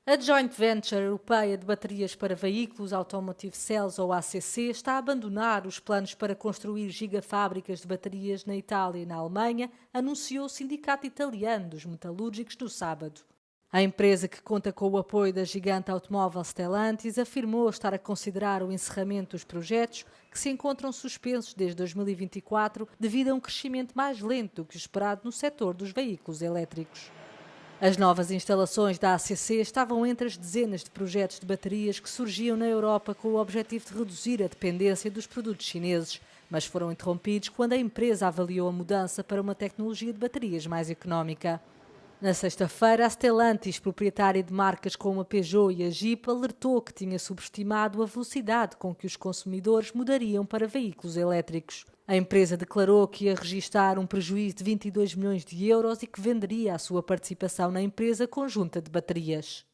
A Joint Venture Europeia de Baterias para Veículos Automotive Cells, ou ACC, está a abandonar os planos para construir gigafábricas de baterias na Itália e na Alemanha, anunciou o Sindicato Italiano dos Metalúrgicos no sábado. A empresa, que conta com o apoio da gigante automóvel Stellantis, afirmou estar a considerar o encerramento dos projetos, que se encontram suspensos desde 2024 devido a um crescimento mais lento do que o esperado no setor dos veículos elétricos. As novas instalações da ACC estavam entre as dezenas de projetos de baterias que surgiam na Europa com o objetivo de reduzir a dependência dos produtos chineses, mas foram interrompidos quando a empresa avaliou a mudança para uma tecnologia de baterias mais económica. Na sexta-feira, a Stellantis, proprietária de marcas como a Peugeot e a Jeep, alertou que tinha subestimado a velocidade com que os consumidores mudariam para veículos elétricos. A empresa declarou que ia registrar um prejuízo de 22 milhões de euros e que venderia a sua participação na empresa conjunta de baterias.